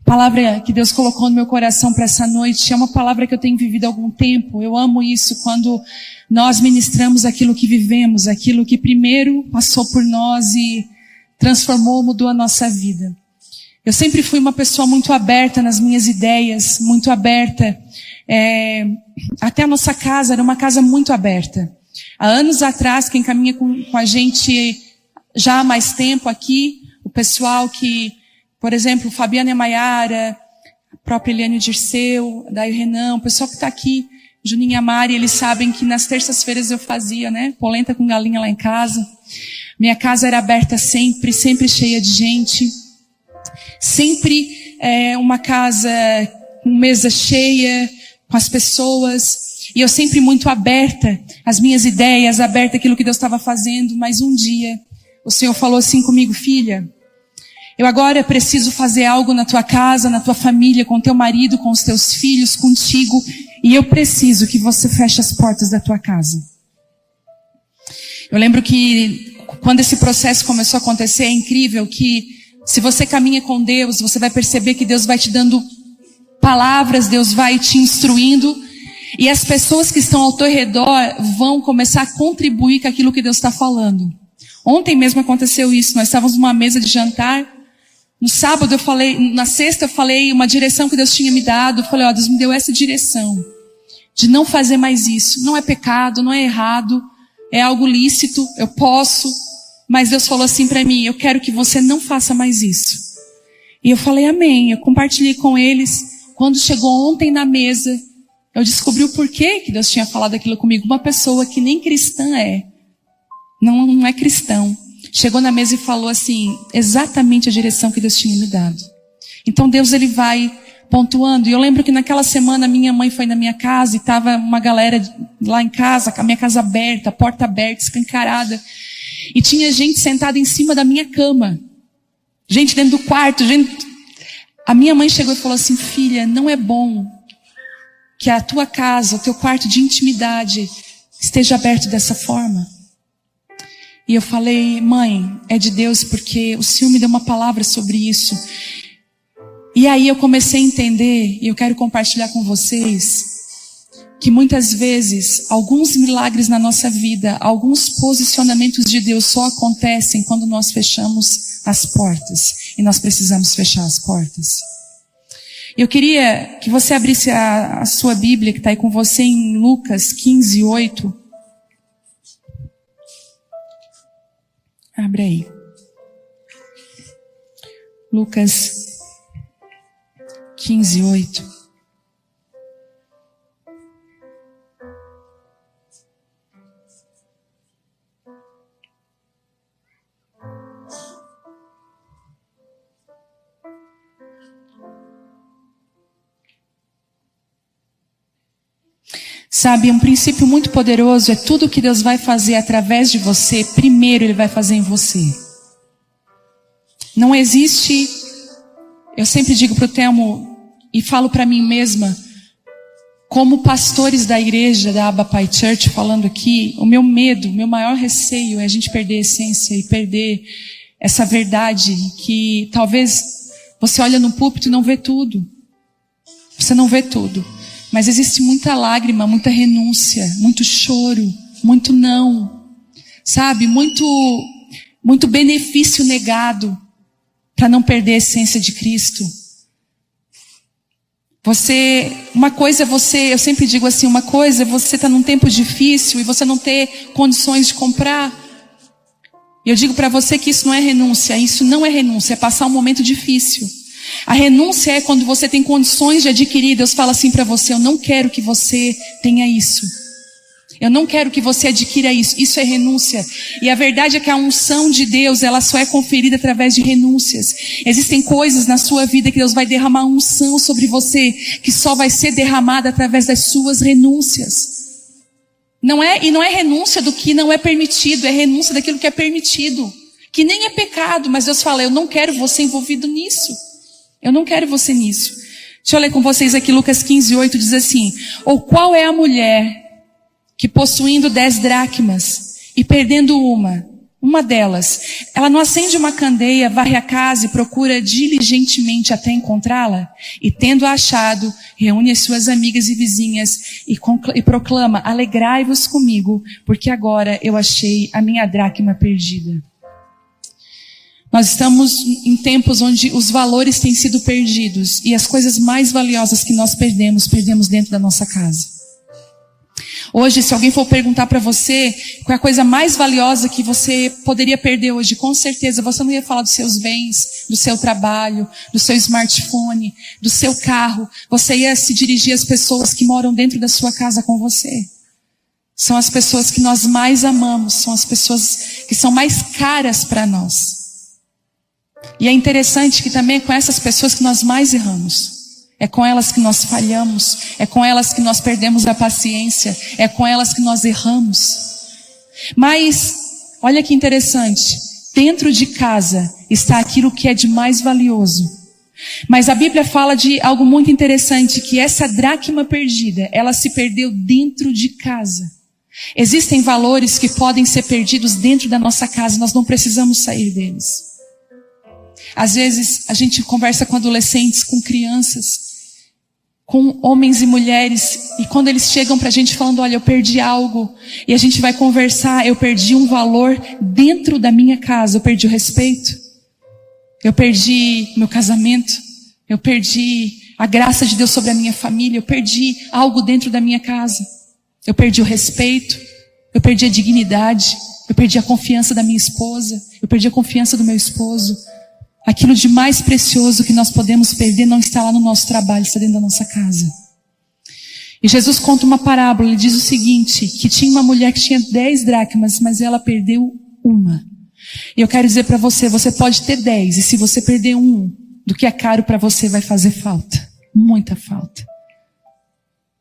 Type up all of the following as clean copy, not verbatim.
A palavra que Deus colocou no meu coração para essa noite é uma palavra que eu tenho vivido há algum tempo. Eu amo isso quando nós ministramos aquilo que vivemos, aquilo que primeiro passou por nós e transformou, mudou a nossa vida. Eu sempre fui uma pessoa muito aberta nas minhas ideias, muito aberta. Até a nossa casa era uma casa muito aberta. Há anos atrás, quem caminha com a gente já há mais tempo aqui, o pessoal que, por exemplo, Fabiana e Maiara, a própria Eliane Dirceu, daí o Renan, o pessoal que está aqui, Juninho e a Mari, eles sabem que nas terças-feiras eu fazia, polenta com galinha lá em casa. Minha casa era aberta sempre, sempre cheia de gente. Sempre uma casa com mesa cheia, com as pessoas. E eu sempre muito aberta, as minhas ideias, aberta aquilo que Deus estava fazendo. Mas um dia, o Senhor falou assim comigo: filha, eu agora preciso fazer algo na tua casa, na tua família, com teu marido, com os teus filhos, contigo. E eu preciso que você feche as portas da tua casa. Eu lembro que quando esse processo começou a acontecer, é incrível que se você caminha com Deus, você vai perceber que Deus vai te dando palavras, Deus vai te instruindo. E as pessoas que estão ao teu redor vão começar a contribuir com aquilo que Deus está falando. Ontem mesmo aconteceu isso. Nós estávamos numa mesa de jantar. No sábado na sexta eu falei uma direção que Deus tinha me dado. Eu falei, Deus me deu essa direção. De não fazer mais isso. Não é pecado, não é errado. É algo lícito, eu posso. Mas Deus falou assim para mim: eu quero que você não faça mais isso. E eu falei amém. Eu compartilhei com eles. Quando chegou ontem na mesa, eu descobri o porquê que Deus tinha falado aquilo comigo. Uma pessoa que nem cristã não é cristão, chegou na mesa e falou assim, exatamente a direção que Deus tinha me dado. Então Deus, ele vai pontuando. E eu lembro que naquela semana minha mãe foi na minha casa e estava uma galera lá em casa, com a minha casa aberta, a porta aberta, escancarada. E tinha gente sentada em cima da minha cama. Gente dentro do quarto, A minha mãe chegou e falou assim: filha, não é bom que a tua casa, o teu quarto de intimidade esteja aberto dessa forma. E eu falei: mãe, é de Deus, porque o Senhor me deu uma palavra sobre isso. E aí eu comecei a entender, e eu quero compartilhar com vocês, que muitas vezes, alguns milagres na nossa vida, alguns posicionamentos de Deus só acontecem quando nós fechamos as portas. E nós precisamos fechar as portas. Eu queria que você abrisse a sua Bíblia, que está aí com você, em Lucas 15, 8. Abre aí. Lucas 15, 8. Sabe, um princípio muito poderoso é tudo que Deus vai fazer através de você, primeiro Ele vai fazer em você. Não existe, eu sempre digo para o Telmo e falo para mim mesma, como pastores da igreja, da Abba Pai Church, falando aqui, o meu medo, o meu maior receio é a gente perder a essência e perder essa verdade que talvez você olha no púlpito e não vê tudo. Você não vê tudo. Mas existe muita lágrima, muita renúncia, muito choro, muito não. Sabe? Muito benefício negado para não perder a essência de Cristo. Eu sempre digo assim, uma coisa é você estar num tempo difícil e você não ter condições de comprar. E eu digo para você que isso não é renúncia, é passar um momento difícil. A renúncia é quando você tem condições de adquirir. Deus fala assim para você: eu não quero que você tenha isso. Eu não quero que você adquira isso. Isso é renúncia. E a verdade é que a unção de Deus, ela só é conferida através de renúncias. Existem coisas na sua vida que Deus vai derramar unção sobre você, que só vai ser derramada através das suas renúncias. Não é renúncia do que não é permitido, é renúncia daquilo que é permitido. Que nem é pecado, mas Deus fala: eu não quero você envolvido nisso. Eu não quero você nisso. Deixa eu ler com vocês aqui, Lucas 15, 8 diz assim: ou qual é a mulher que possuindo 10 dracmas e perdendo uma, Uma delas, ela não acende uma candeia, varre a casa e procura diligentemente até encontrá-la? E tendo-a achado, reúne as suas amigas e vizinhas e proclama: alegrai-vos comigo, porque agora eu achei a minha dracma perdida. Nós estamos em tempos onde os valores têm sido perdidos e as coisas mais valiosas que nós perdemos dentro da nossa casa. Hoje, se alguém for perguntar para você qual é a coisa mais valiosa que você poderia perder hoje, com certeza você não ia falar dos seus bens, do seu trabalho, do seu smartphone, do seu carro. Você ia se dirigir às pessoas que moram dentro da sua casa com você. São as pessoas que nós mais amamos, são as pessoas que são mais caras para nós. E é interessante que também é com essas pessoas que nós mais erramos. É com elas que nós falhamos, é com elas que nós perdemos a paciência, é com elas que nós erramos. Mas, olha que interessante, dentro de casa está aquilo que é de mais valioso. Mas a Bíblia fala de algo muito interessante, que essa dracma perdida, ela se perdeu dentro de casa. Existem valores que podem ser perdidos dentro da nossa casa, nós não precisamos sair deles. Às vezes a gente conversa com adolescentes, com crianças, com homens e mulheres, e quando eles chegam pra gente falando: olha, eu perdi algo, e a gente vai conversar: eu perdi um valor dentro da minha casa, eu perdi o respeito, eu perdi meu casamento, eu perdi a graça de Deus sobre a minha família, eu perdi algo dentro da minha casa, eu perdi o respeito, eu perdi a dignidade, eu perdi a confiança da minha esposa, eu perdi a confiança do meu esposo. Aquilo de mais precioso que nós podemos perder não está lá no nosso trabalho, está dentro da nossa casa. E Jesus conta uma parábola, ele diz o seguinte, que tinha uma mulher que tinha 10 dracmas, mas ela perdeu uma. E eu quero dizer para você, você pode ter 10, e se você perder um, do que é caro para você vai fazer falta. Muita falta.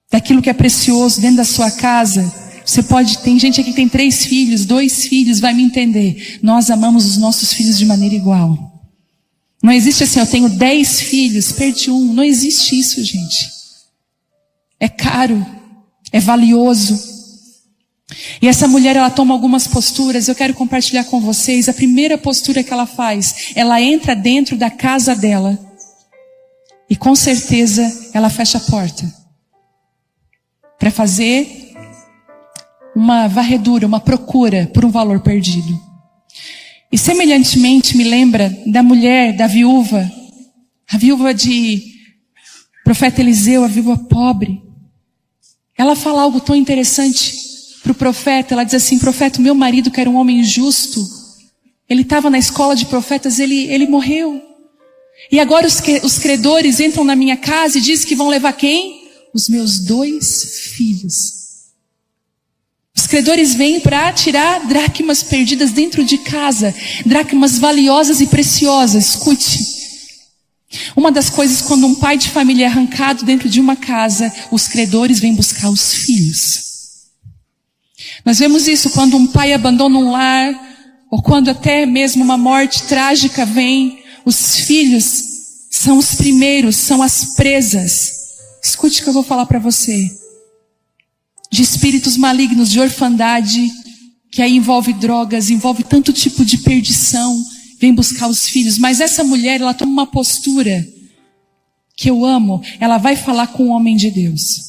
Daquilo que é precioso dentro da sua casa, você pode, tem gente aqui que tem 3 filhos, 2 filhos, vai me entender. Nós amamos os nossos filhos de maneira igual. Não existe assim, eu tenho 10 filhos, perdi um. Não existe isso, gente. É caro, é valioso. E essa mulher, ela toma algumas posturas, eu quero compartilhar com vocês. A primeira postura que ela faz, ela entra dentro da casa dela e com certeza ela fecha a porta para fazer uma varredura, uma procura por um valor perdido. E semelhantemente me lembra da mulher, da viúva, a viúva de profeta Eliseu, a viúva pobre. Ela fala algo tão interessante para o profeta, ela diz assim: profeta, o meu marido, que era um homem justo, ele estava na escola de profetas, ele morreu. E agora os credores entram na minha casa e dizem que vão levar quem? Os meus 2 filhos. Os credores vêm para tirar dracmas perdidas dentro de casa, dracmas valiosas e preciosas. Escute, uma das coisas, quando um pai de família é arrancado dentro de uma casa, os credores vêm buscar os filhos. Nós vemos isso quando um pai abandona um lar, ou quando até mesmo uma morte trágica vem, os filhos são os primeiros, são as presas. Escute o que eu vou falar para você. De espíritos malignos, de orfandade, que aí envolve drogas, envolve tanto tipo de perdição, vem buscar os filhos. Mas essa mulher, ela toma uma postura que eu amo, ela vai falar com o homem de Deus.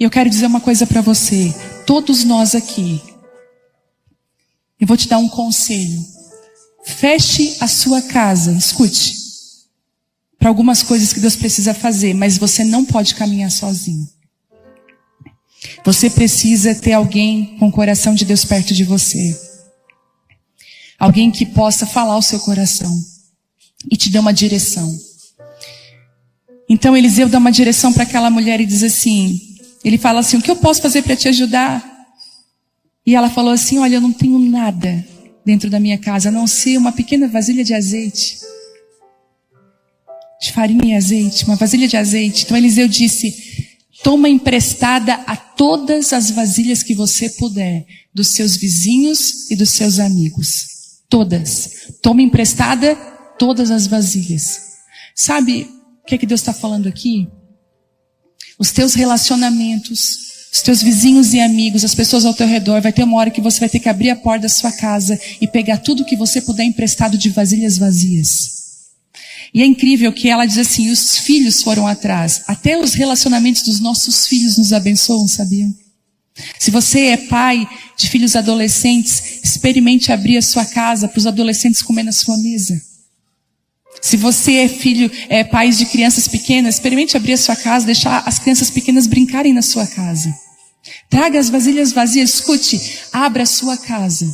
E eu quero dizer uma coisa para você, todos nós aqui, eu vou te dar um conselho. Feche a sua casa, escute, para algumas coisas que Deus precisa fazer, mas você não pode caminhar sozinho. Você precisa ter alguém com o coração de Deus perto de você. Alguém que possa falar o seu coração e te dar uma direção. Então Eliseu dá uma direção para aquela mulher e diz assim, ele fala assim: o que eu posso fazer para te ajudar? E ela falou assim: olha, eu não tenho nada dentro da minha casa, a não ser uma pequena vasilha de azeite. De farinha e azeite, uma vasilha de azeite. Então Eliseu disse: toma emprestada a todas as vasilhas que você puder, dos seus vizinhos e dos seus amigos. Todas. Toma emprestada todas as vasilhas. Sabe o que é que Deus está falando aqui? Os teus relacionamentos, os teus vizinhos e amigos, as pessoas ao teu redor, vai ter uma hora que você vai ter que abrir a porta da sua casa e pegar tudo que você puder emprestado de vasilhas vazias. E é incrível que ela diz assim, os filhos foram atrás. Até os relacionamentos dos nossos filhos nos abençoam, sabiam? Se você é pai de filhos adolescentes, experimente abrir a sua casa para os adolescentes comer na sua mesa. Se você é pai de crianças pequenas, experimente abrir a sua casa, deixar as crianças pequenas brincarem na sua casa. Traga as vasilhas vazias, escute, abra a sua casa.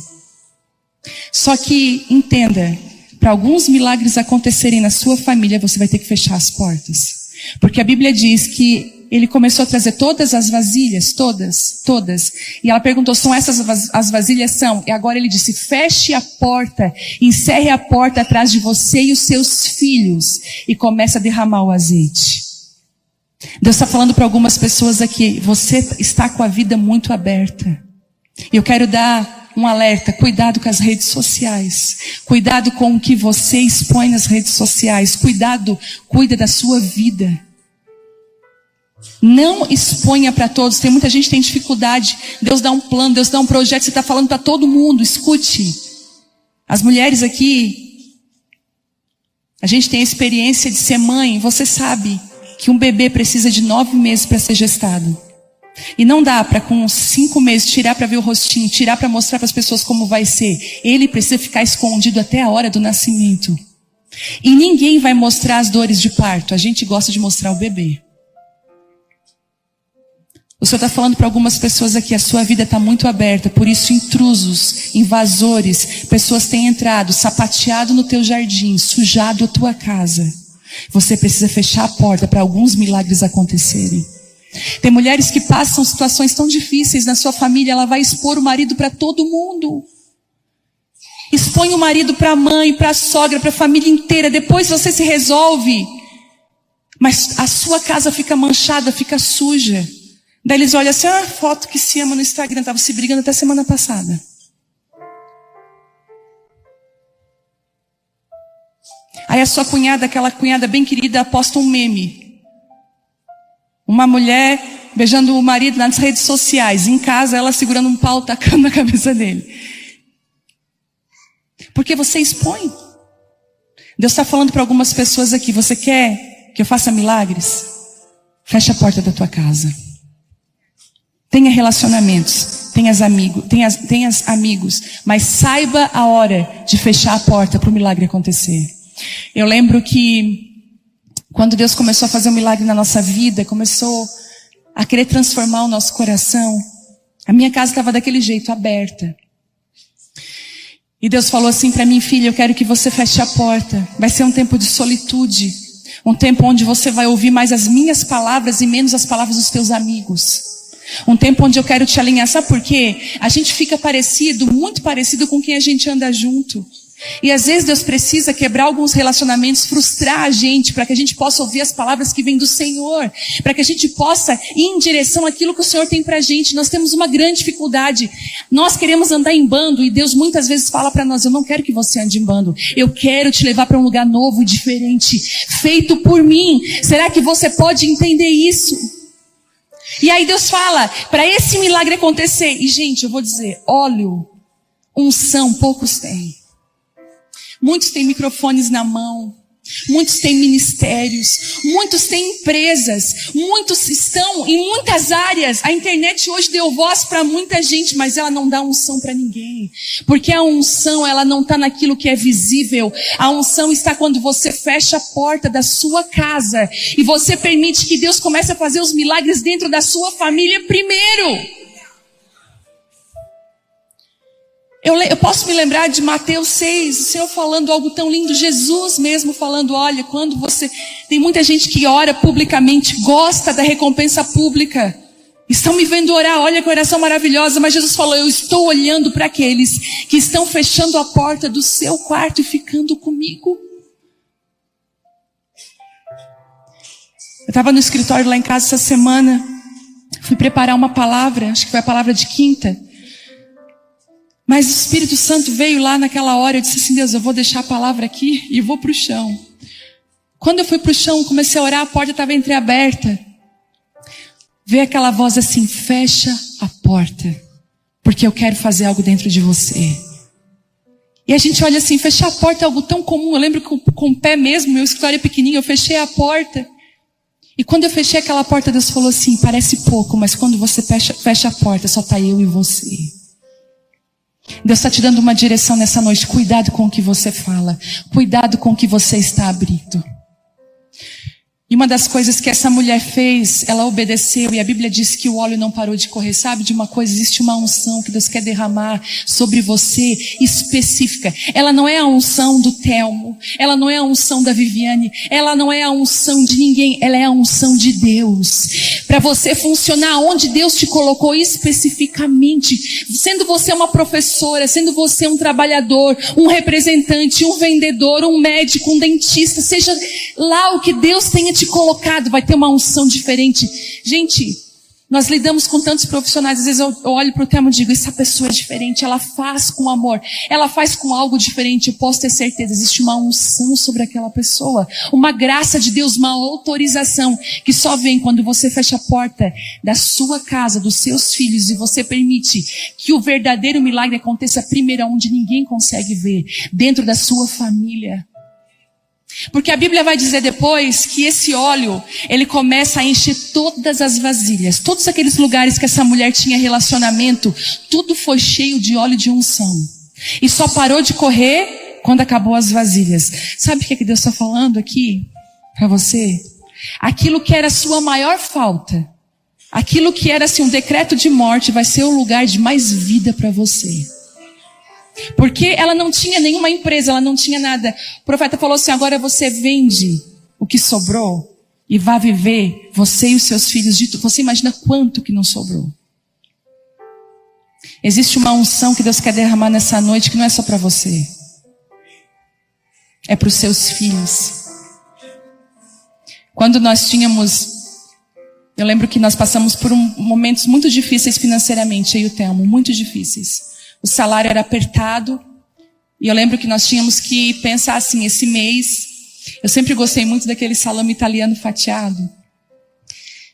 Só que, entenda, para alguns milagres acontecerem na sua família, você vai ter que fechar as portas. Porque a Bíblia diz que ele começou a trazer todas as vasilhas, todas. E ela perguntou, são essas as vasilhas? São. E agora ele disse, feche a porta, encerre a porta atrás de você e os seus filhos. E comece a derramar o azeite. Deus está falando para algumas pessoas aqui, você está com a vida muito aberta. E eu quero dar um alerta, cuidado com as redes sociais. Cuidado com o que você expõe nas redes sociais. Cuida da sua vida. Não exponha para todos. Tem muita gente que tem dificuldade. Deus dá um plano, Deus dá um projeto. Você está falando para todo mundo. Escute. As mulheres aqui, a gente tem a experiência de ser mãe. Você sabe que um bebê precisa de 9 meses para ser gestado. E não dá para com 5 meses tirar para ver o rostinho, tirar para mostrar para as pessoas como vai ser. Ele precisa ficar escondido até a hora do nascimento. E ninguém vai mostrar as dores de parto. A gente gosta de mostrar o bebê. O Senhor está falando para algumas pessoas aqui, a sua vida está muito aberta, por isso intrusos, invasores, pessoas têm entrado, sapateado no teu jardim, sujado a tua casa. Você precisa fechar a porta para alguns milagres acontecerem. Tem mulheres que passam situações tão difíceis na sua família, ela vai expor o marido para todo mundo. Expõe o marido para a mãe, para a sogra, para a família inteira, depois você se resolve. Mas a sua casa fica manchada, fica suja. Daí eles olham assim, foto que se ama no Instagram, estavam se brigando até semana passada. Aí a sua cunhada, aquela cunhada bem querida, posta um meme. Uma mulher beijando o marido nas redes sociais, em casa ela segurando um pau, tacando na cabeça dele. Porque você expõe. Deus está falando para algumas pessoas aqui, você quer que eu faça milagres? Feche a porta da tua casa. Tenha relacionamentos, tenha amigos, mas saiba a hora de fechar a porta para o milagre acontecer. Eu lembro que quando Deus começou a fazer um milagre na nossa vida, começou a querer transformar o nosso coração, a minha casa estava daquele jeito, aberta. E Deus falou assim para mim, filha, eu quero que você feche a porta. Vai ser um tempo de solitude, um tempo onde você vai ouvir mais as minhas palavras e menos as palavras dos teus amigos. Um tempo onde eu quero te alinhar. Sabe por quê? A gente fica muito parecido com quem a gente anda junto. E às vezes Deus precisa quebrar alguns relacionamentos, frustrar a gente, para que a gente possa ouvir as palavras que vêm do Senhor. Para que a gente possa ir em direção àquilo que o Senhor tem pra gente. Nós temos uma grande dificuldade. Nós queremos andar em bando e Deus muitas vezes fala para nós, eu não quero que você ande em bando. Eu quero te levar para um lugar novo e diferente, feito por mim. Será que você pode entender isso? E aí Deus fala, para esse milagre acontecer, e gente, eu vou dizer, óleo, unção, poucos têm. Muitos têm microfones na mão, muitos têm ministérios, muitos têm empresas, muitos estão em muitas áreas. A internet hoje deu voz para muita gente, mas ela não dá unção para ninguém. Porque a unção, ela não está naquilo que é visível. A unção está quando você fecha a porta da sua casa e você permite que Deus comece a fazer os milagres dentro da sua família primeiro. Eu posso me lembrar de Mateus 6, o Senhor falando algo tão lindo, Jesus mesmo falando, olha, quando você... Tem muita gente que ora publicamente, gosta da recompensa pública. Estão me vendo orar, olha que oração maravilhosa, mas Jesus falou, eu estou olhando para aqueles que estão fechando a porta do seu quarto e ficando comigo. Eu estava no escritório lá em casa essa semana, fui preparar uma palavra, acho que foi a palavra de quinta. Mas o Espírito Santo veio lá naquela hora, eu disse assim, Deus, eu vou deixar a palavra aqui e vou para o chão. Quando eu fui para o chão, comecei a orar, a porta estava entreaberta. Veio aquela voz assim: fecha a porta, porque eu quero fazer algo dentro de você. E a gente olha assim, fechar a porta é algo tão comum. Eu lembro que com o pé mesmo, meu escritório é pequenininho, eu fechei a porta. E quando eu fechei aquela porta, Deus falou assim: parece pouco, mas quando você fecha a porta, só está eu e você. Deus está te dando uma direção nessa noite. Cuidado com o que você fala. Cuidado com o que você está abrindo. E uma das coisas que essa mulher fez, ela obedeceu, e a Bíblia diz que o óleo não parou de correr. Sabe de uma coisa? Existe uma unção que Deus quer derramar sobre você, específica. Ela não é a unção do Telmo, ela não é a unção da Viviane, ela não é a unção de ninguém, ela é a unção de Deus. Para você funcionar onde Deus te colocou especificamente, sendo você uma professora, sendo você um trabalhador, um representante, um vendedor, um médico, um dentista, seja lá o que Deus tenha te colocado, vai ter uma unção diferente. Gente, nós lidamos com tantos profissionais, às vezes eu olho para o Telmo e digo: essa pessoa é diferente, ela faz com amor, ela faz com algo diferente. Eu posso ter certeza, existe uma unção sobre aquela pessoa, uma graça de Deus, uma autorização, que só vem quando você fecha a porta da sua casa, dos seus filhos, e você permite que o verdadeiro milagre aconteça primeiro onde ninguém consegue ver, dentro da sua família. Porque a Bíblia vai dizer depois que esse óleo, ele começa a encher todas as vasilhas. Todos aqueles lugares que essa mulher tinha relacionamento, tudo foi cheio de óleo de unção. E só parou de correr quando acabou as vasilhas. Sabe o que Deus está falando aqui para você? Aquilo que era a sua maior falta, aquilo que era assim um decreto de morte, vai ser o lugar de mais vida para você. Porque ela não tinha nenhuma empresa, ela não tinha nada. O profeta falou assim: agora você vende o que sobrou e vá viver, você e os seus filhos. Você imagina quanto que não sobrou. Existe uma unção que Deus quer derramar nessa noite, que não é só para você, é para os seus filhos. Quando nós tínhamos, eu lembro que nós passamos por momentos muito difíceis financeiramente, eu e o Telmo, muito difíceis. O salário era apertado, e eu lembro que nós tínhamos que pensar assim: esse mês, eu sempre gostei muito daquele salame italiano fatiado.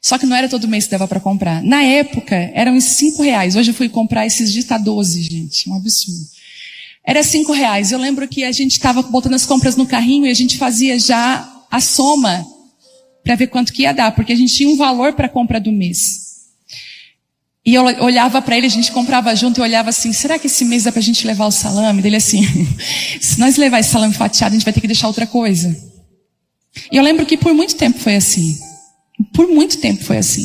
Só que não era todo mês que dava para comprar. Na época, eram uns R$5. Hoje eu fui comprar esses dias, tá 12, gente, um absurdo. Era R$5. Eu lembro que a gente estava botando as compras no carrinho e a gente fazia já a soma para ver quanto que ia dar, porque a gente tinha um valor para a compra do mês. E eu olhava para ele, a gente comprava junto, e eu olhava assim: será que esse mês dá pra gente levar o salame? Dele assim: se nós levar esse salame fatiado, a gente vai ter que deixar outra coisa. E eu lembro que por muito tempo foi assim. Por muito tempo foi assim.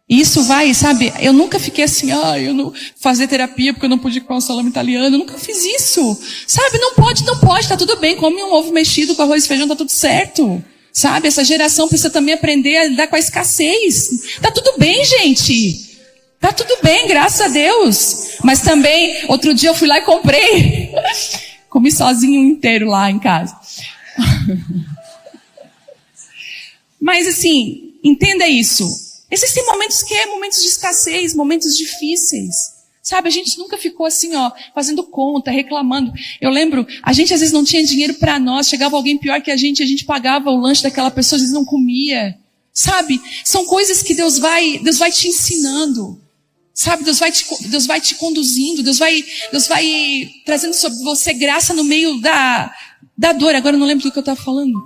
E isso vai, sabe, eu nunca fiquei assim: eu não fazer terapia porque eu não pude comer um salame italiano. Eu nunca fiz isso. Sabe, não pode, tá tudo bem. Come um ovo mexido com arroz e feijão, tá tudo certo. Sabe, essa geração precisa também aprender a lidar com a escassez. Tá tudo bem, gente. Tá tudo bem, graças a Deus. Mas também, outro dia eu fui lá e comprei. Comi sozinho inteiro lá em casa. Mas assim, entenda isso. Existem momentos que é momentos de escassez, momentos difíceis. Sabe, a gente nunca ficou assim, fazendo conta, reclamando. Eu lembro, a gente às vezes não tinha dinheiro para nós. Chegava alguém pior que a gente pagava o lanche daquela pessoa, às vezes não comia. Sabe, são coisas que Deus vai te ensinando. Sabe, Deus vai te conduzindo, Deus vai trazendo sobre você graça no meio da dor. Agora eu não lembro do que eu estava falando.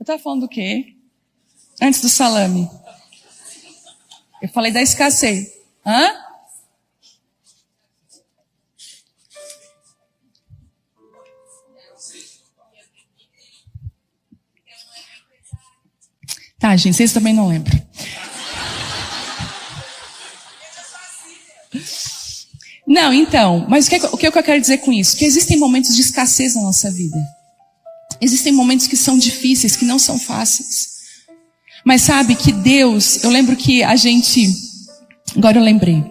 Eu estava falando do quê? Antes do salame. Eu falei da escassez. Hã? Tá, gente, vocês também não lembram. Não, então, mas o que eu quero dizer com isso? Que existem momentos de escassez na nossa vida. Existem momentos que são difíceis, que não são fáceis. Mas sabe que Deus, eu lembro que a gente, agora eu lembrei.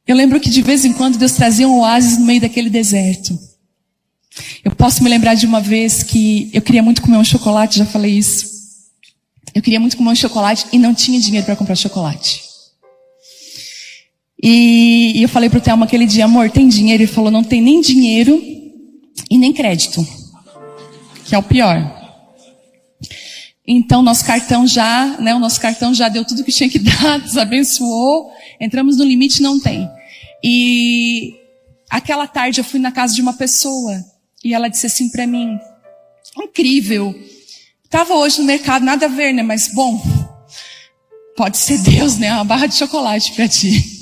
Eu lembro que de vez em quando Deus trazia um oásis no meio daquele deserto. Eu posso me lembrar de uma vez que eu queria muito comer um chocolate, já falei isso. Eu queria muito comer um chocolate e não tinha dinheiro para comprar chocolate. E eu falei pro Telmo aquele dia: amor, tem dinheiro? Ele falou: não tem nem dinheiro e nem crédito. Que é o pior. Então, o nosso cartão já deu tudo que tinha que dar, nos abençoou. Entramos no limite, não tem. E aquela tarde eu fui na casa de uma pessoa e ela disse assim pra mim, incrível. Tava hoje no mercado, nada a ver, né? Mas, bom, pode ser Deus, né? Uma barra de chocolate pra ti.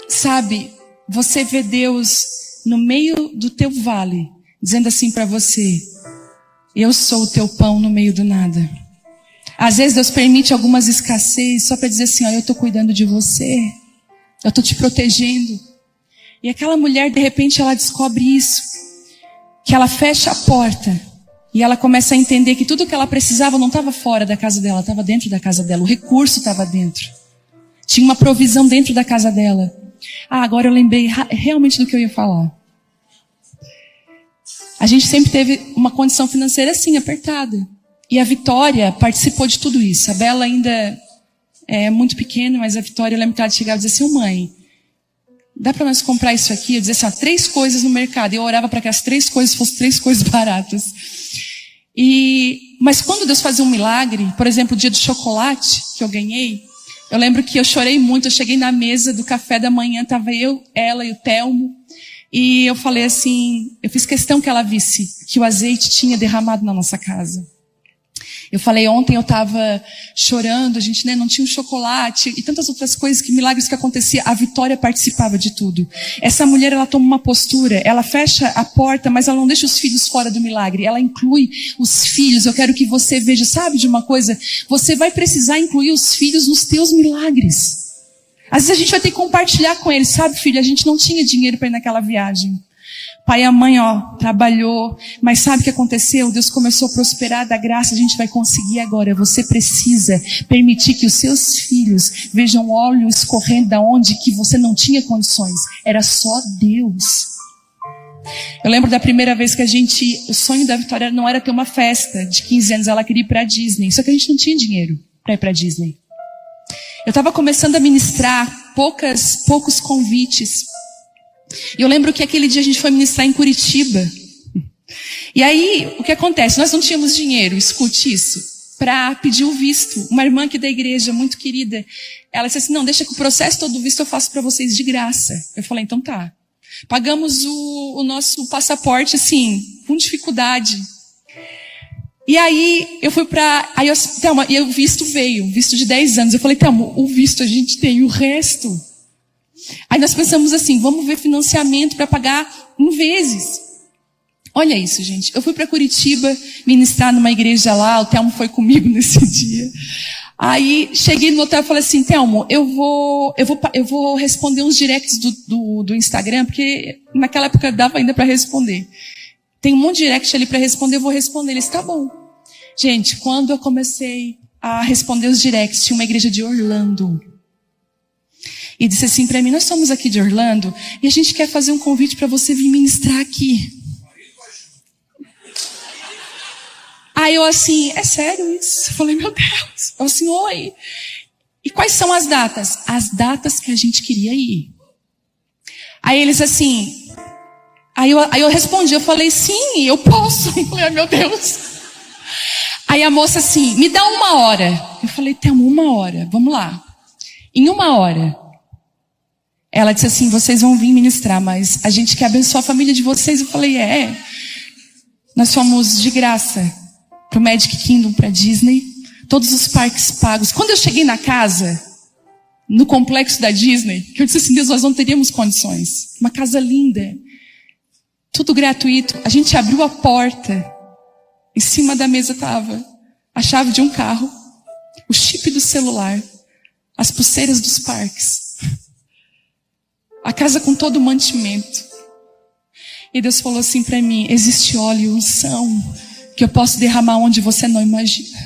Sabe, você vê Deus no meio do teu vale, dizendo assim pra você, eu sou o teu pão no meio do nada. Às vezes Deus permite algumas escassez só para dizer assim, eu estou cuidando de você. Eu estou te protegendo. E aquela mulher, de repente, ela descobre isso. Que ela fecha a porta. E ela começa a entender que tudo que ela precisava não estava fora da casa dela, estava dentro da casa dela. O recurso estava dentro. Tinha uma provisão dentro da casa dela. Agora eu lembrei realmente do que eu ia falar. A gente sempre teve uma condição financeira assim, apertada. E a Vitória participou de tudo isso. A Bela ainda é muito pequena, mas a Vitória, eu lembro que ela chegava e dizia assim, mãe, dá para nós comprar isso aqui? Eu dizia assim, 3 coisas no mercado. E eu orava para que as 3 coisas fossem 3 coisas baratas. Mas quando Deus fazia um milagre, por exemplo, o dia do chocolate que eu ganhei, eu lembro que eu chorei muito. Eu cheguei na mesa do café da manhã, estava eu, ela e o Telmo. E eu falei assim, eu fiz questão que ela visse que o azeite tinha derramado na nossa casa. Eu falei, ontem eu estava chorando, a gente não tinha um chocolate e tantas outras coisas, milagres que aconteciam. A Vitória participava de tudo. Essa mulher, ela toma uma postura, ela fecha a porta, mas ela não deixa os filhos fora do milagre. Ela inclui os filhos. Eu quero que você veja, sabe de uma coisa? Você vai precisar incluir os filhos nos teus milagres. Às vezes a gente vai ter que compartilhar com eles, sabe, filho? A gente não tinha dinheiro para ir naquela viagem. Pai e a mãe, trabalhou. Mas sabe o que aconteceu? Deus começou a prosperar da graça, a gente vai conseguir agora. Você precisa permitir que os seus filhos vejam óleo escorrendo da onde que você não tinha condições. Era só Deus. Eu lembro da primeira vez que o sonho da Vitória não era ter uma festa de 15 anos, ela queria ir para a Disney. Só que a gente não tinha dinheiro para ir para a Disney. Eu estava começando a ministrar poucos convites. E eu lembro que aquele dia a gente foi ministrar em Curitiba. E aí, o que acontece? Nós não tínhamos dinheiro, escute isso, para pedir o visto. Uma irmã aqui da igreja, muito querida, ela disse assim, não, deixa que o processo todo do visto eu faço para vocês de graça. Eu falei, então tá. Pagamos o nosso passaporte, assim, com dificuldade. E aí, eu fui Thelma, e o visto veio, visto de 10 anos. Eu falei, Thelma, o visto a gente tem, o resto. Aí nós pensamos assim, vamos ver financiamento para pagar em vezes. Olha isso, gente. Eu fui para Curitiba ministrar numa igreja lá, o Thelmo foi comigo nesse dia. Aí, cheguei no hotel e falei assim, Thelmo, eu vou responder uns directs do Instagram, porque naquela época dava ainda para responder. Tem um monte de direct ali para responder, eu vou responder. Ele disse, tá bom. Gente, quando eu comecei a responder os directs, tinha uma igreja de Orlando. E disse assim para mim, nós somos aqui de Orlando e a gente quer fazer um convite para você vir ministrar aqui. Aí eu assim, é sério isso? Eu falei, meu Deus. Eu assim, oi. E quais são as datas? As datas que a gente queria ir. Aí eles assim... Aí eu respondi, eu falei, sim, eu posso. Eu falei, meu Deus. Aí a moça assim, me dá 1 hora. Eu falei, temos 1 hora, vamos lá. Em 1 hora, ela disse assim, vocês vão vir ministrar, mas a gente quer abençoar a família de vocês. Eu falei, nós fomos de graça para o Magic Kingdom, para Disney, todos os parques pagos. Quando eu cheguei na casa, no complexo da Disney, que eu disse assim, Deus, nós não teríamos condições. Uma casa linda. Tudo gratuito. A gente abriu a porta. Em cima da mesa estava a chave de um carro, o chip do celular, as pulseiras dos parques, a casa com todo o mantimento. E Deus falou assim para mim, existe óleo e unção que eu posso derramar onde você não imagina.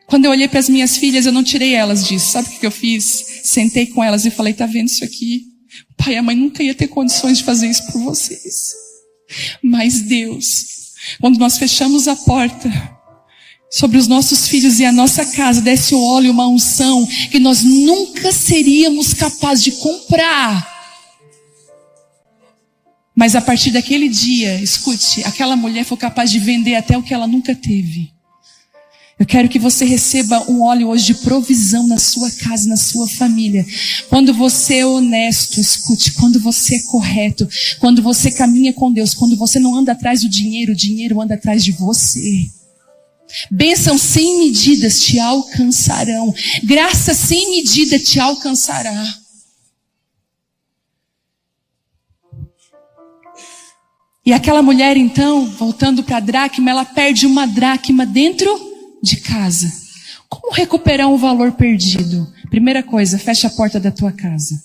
Quando eu olhei para as minhas filhas, eu não tirei elas disso. Sabe o que eu fiz? Sentei com elas e falei, tá vendo isso aqui? O pai e a mãe nunca ia ter condições de fazer isso por vocês. Mas Deus, quando nós fechamos a porta sobre os nossos filhos e a nossa casa, desce o óleo, uma unção que nós nunca seríamos capazes de comprar. Mas a partir daquele dia, escute, aquela mulher foi capaz de vender até o que ela nunca teve. Eu quero que você receba um óleo hoje de provisão na sua casa, na sua família. Quando você é honesto, escute, quando você é correto, quando você caminha com Deus, quando você não anda atrás do dinheiro, o dinheiro anda atrás de você. Bênçãos sem medidas te alcançarão. Graça sem medida te alcançará. E aquela mulher então, voltando para a dracma, ela perde uma dracma dentro de casa. Como recuperar um valor perdido? Primeira coisa, fecha a porta da tua casa.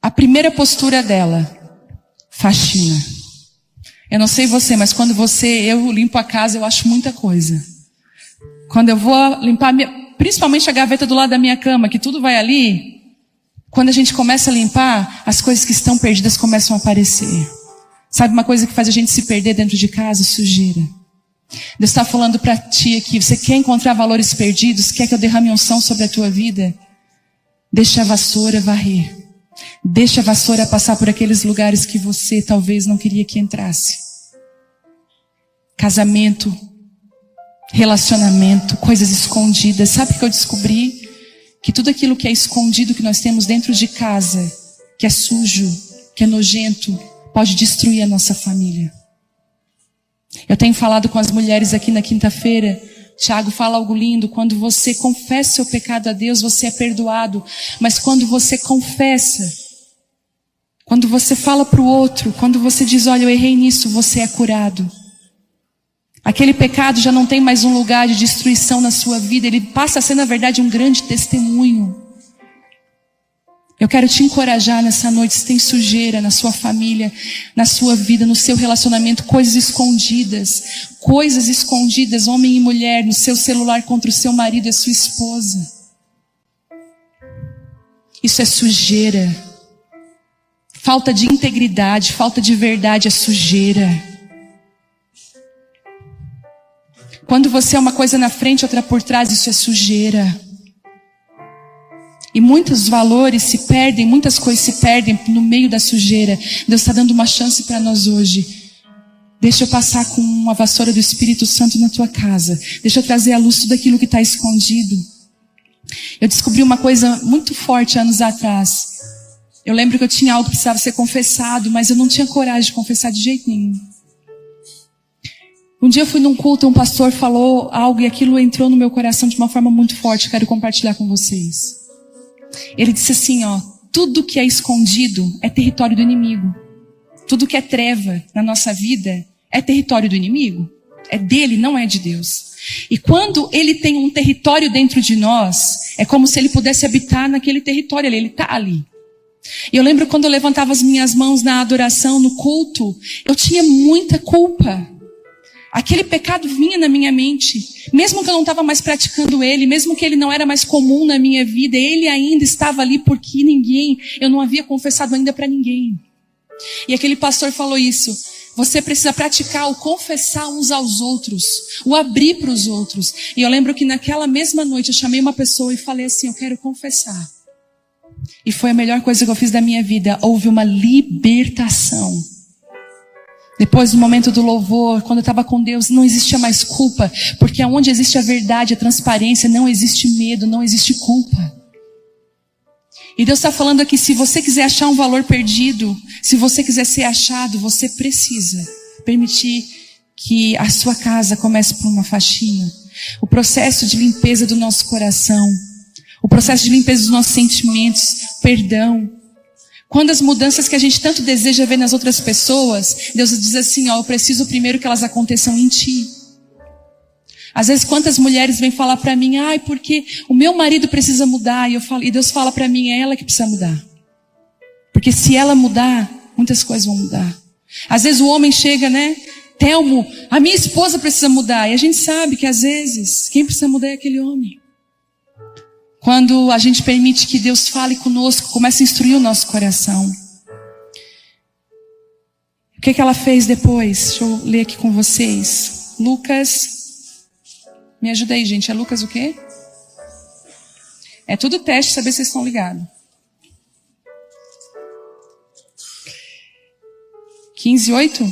A primeira postura dela, faxina. Eu não sei você, mas quando eu limpo a casa, eu acho muita coisa. Quando eu vou limpar, principalmente a gaveta do lado da minha cama, que tudo vai ali, quando a gente começa a limpar, as coisas que estão perdidas começam a aparecer. Sabe uma coisa que faz a gente se perder dentro de casa? Sujeira. Deus está falando para ti aqui, você quer encontrar valores perdidos? Quer que eu derrame unção sobre a tua vida? Deixa a vassoura varrer. Deixa a vassoura passar por aqueles lugares que você talvez não queria que entrasse. Casamento, relacionamento, coisas escondidas. Sabe o que eu descobri? Que tudo aquilo que é escondido que nós temos dentro de casa, que é sujo, que é nojento, pode destruir a nossa família. Eu tenho falado com as mulheres aqui na quinta-feira. Tiago fala algo lindo. Quando você confessa seu pecado a Deus, você é perdoado. Mas quando você confessa, quando você fala para o outro, quando você diz, olha, eu errei nisso, você é curado. Aquele pecado já não tem mais um lugar de destruição na sua vida. Ele passa a ser, na verdade, um grande testemunho. Eu quero te encorajar nessa noite. Se tem sujeira na sua família, na sua vida, no seu relacionamento, coisas escondidas, homem e mulher, no seu celular contra o seu marido e a sua esposa. Isso é sujeira. Falta de integridade, falta de verdade é sujeira. Quando você é uma coisa na frente, outra por trás, isso é sujeira. E muitos valores se perdem, muitas coisas se perdem no meio da sujeira. Deus está dando uma chance para nós hoje. Deixa eu passar com uma vassoura do Espírito Santo na tua casa. Deixa eu trazer à luz tudo aquilo que está escondido. Eu descobri uma coisa muito forte anos atrás. Eu lembro que eu tinha algo que precisava ser confessado, mas eu não tinha coragem de confessar de jeito nenhum. Um dia eu fui num culto, um pastor falou algo e aquilo entrou no meu coração de uma forma muito forte. Quero compartilhar com vocês. Ele disse assim, tudo que é escondido é território do inimigo. Tudo que é treva na nossa vida é território do inimigo. É dele, não é de Deus. E quando ele tem um território dentro de nós, é como se ele pudesse habitar naquele território ali. Ele está ali. E eu lembro quando eu levantava as minhas mãos na adoração, no culto, eu tinha muita culpa. Aquele pecado vinha na minha mente. Mesmo que eu não estava mais praticando ele, mesmo que ele não era mais comum na minha vida, ele ainda estava ali porque eu não havia confessado ainda para ninguém. E aquele pastor falou isso. Você precisa praticar o confessar uns aos outros, o abrir para os outros. E eu lembro que naquela mesma noite eu chamei uma pessoa e falei assim, eu quero confessar. E foi a melhor coisa que eu fiz da minha vida. Houve uma libertação. Depois do momento do louvor, quando eu estava com Deus, não existia mais culpa. Porque onde existe a verdade, a transparência, não existe medo, não existe culpa. E Deus está falando aqui, se você quiser achar um valor perdido, se você quiser ser achado, você precisa permitir que a sua casa comece por uma faxina. O processo de limpeza do nosso coração, o processo de limpeza dos nossos sentimentos, perdão. Quando as mudanças que a gente tanto deseja ver nas outras pessoas, Deus diz assim, eu preciso primeiro que elas aconteçam em ti. Às vezes quantas mulheres vêm falar para mim, porque o meu marido precisa mudar, e Deus fala para mim, é ela que precisa mudar. Porque se ela mudar, muitas coisas vão mudar. Às vezes o homem chega, Telmo, a minha esposa precisa mudar, e a gente sabe que às vezes, quem precisa mudar é aquele homem. Quando a gente permite que Deus fale conosco, começa a instruir o nosso coração. O que ela fez depois? Deixa eu ler aqui com vocês. Lucas, me ajuda aí, gente. É Lucas o quê? É tudo teste, saber se vocês estão ligados. 15:8?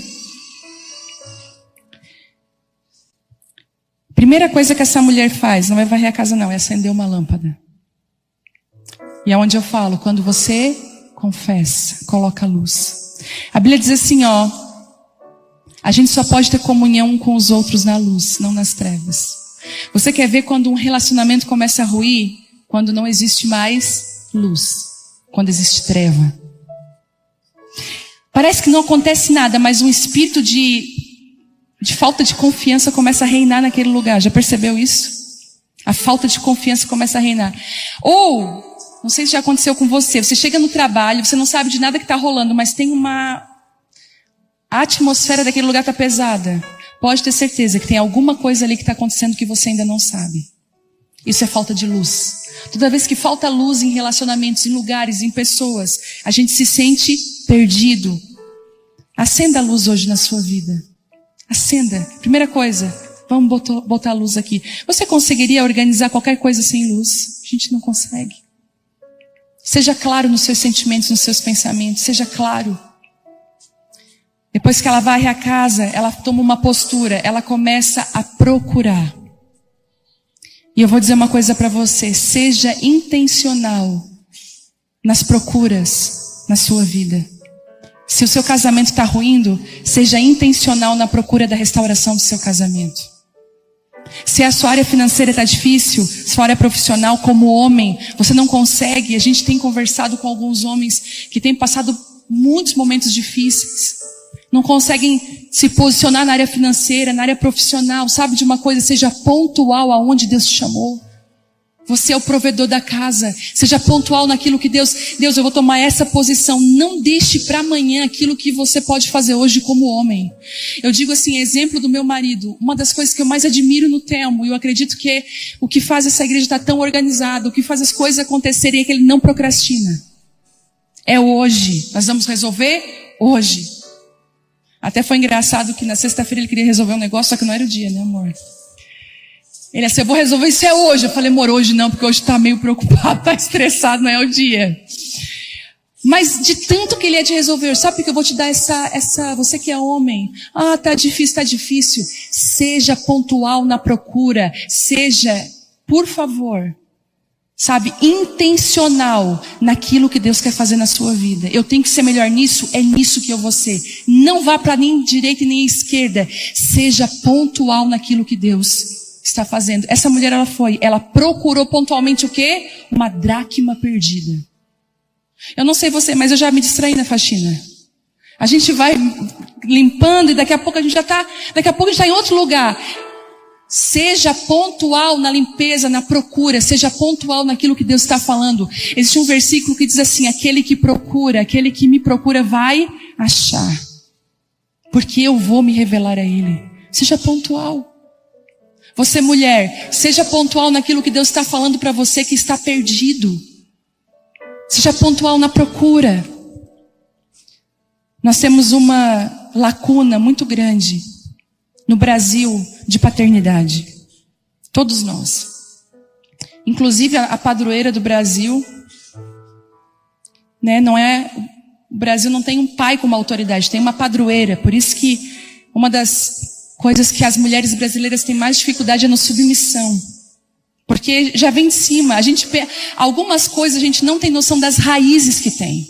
Primeira coisa que essa mulher faz, não é varrer a casa não, é acender uma lâmpada. E é onde eu falo, quando você confessa, coloca a luz. A Bíblia diz assim, a gente só pode ter comunhão com os outros na luz, não nas trevas. Você quer ver quando um relacionamento começa a ruir? Quando não existe mais luz, quando existe treva. Parece que não acontece nada, mas um espírito de falta de confiança começa a reinar naquele lugar. Já percebeu isso? A falta de confiança começa a reinar. Ou, não sei se já aconteceu com você, você chega no trabalho, você não sabe de nada que está rolando, mas tem a atmosfera daquele lugar está pesada. Pode ter certeza que tem alguma coisa ali que está acontecendo que você ainda não sabe. Isso é falta de luz. Toda vez que falta luz em relacionamentos, em lugares, em pessoas, a gente se sente perdido. Acenda a luz hoje na sua vida. Acenda. Primeira coisa, vamos botar a luz aqui. Você conseguiria organizar qualquer coisa sem luz? A gente não consegue. Seja claro nos seus sentimentos, nos seus pensamentos. Seja claro. Depois que ela varre a casa, ela toma uma postura. Ela começa a procurar. E eu vou dizer uma coisa para você. Seja intencional nas procuras na sua vida. Se o seu casamento está ruindo, seja intencional na procura da restauração do seu casamento. Se a sua área financeira está difícil, sua área profissional, como homem, você não consegue. A gente tem conversado com alguns homens que têm passado muitos momentos difíceis. Não conseguem se posicionar na área financeira, na área profissional. Sabe de uma coisa? Seja pontual aonde Deus te chamou. Você é o provedor da casa. Seja pontual naquilo que Deus, eu vou tomar essa posição. Não deixe para amanhã aquilo que você pode fazer hoje como homem. Eu digo assim, exemplo do meu marido. Uma das coisas que eu mais admiro no Telmo, e eu acredito que o que faz essa igreja estar tão organizada, o que faz as coisas acontecerem é que ele não procrastina. É hoje. Nós vamos resolver hoje. Até foi engraçado que na sexta-feira ele queria resolver um negócio, só que não era o dia, né, amor? Ele disse, eu vou resolver isso hoje. Eu falei, amor, hoje não, porque hoje tá meio preocupado, tá estressado, não é o dia. Mas de tanto que ele é de resolver, sabe porque eu vou te dar essa, você que é homem, tá difícil. Seja pontual na procura, seja, por favor, sabe, intencional naquilo que Deus quer fazer na sua vida. Eu tenho que ser melhor nisso, é nisso que eu vou ser. Não vá para nem direita e nem esquerda. Seja pontual naquilo que Deus está fazendo. Essa mulher, ela procurou pontualmente o quê? Uma dracma perdida. Eu não sei você, mas eu já me distraí na faxina. A gente vai limpando e daqui a pouco a gente está em outro lugar. Seja pontual na limpeza, na procura. Seja pontual naquilo que Deus está falando. Existe um versículo que diz assim, aquele que me procura vai achar. Porque eu vou me revelar a Ele. Seja pontual. Você mulher, seja pontual naquilo que Deus está falando para você que está perdido. Seja pontual na procura. Nós temos uma lacuna muito grande no Brasil de paternidade. Todos nós. Inclusive a padroeira do Brasil, né, o Brasil não tem um pai como autoridade, tem uma padroeira. Por isso que uma das coisas que as mulheres brasileiras têm mais dificuldade é na submissão. Porque já vem de cima. Algumas coisas a gente não tem noção das raízes que tem.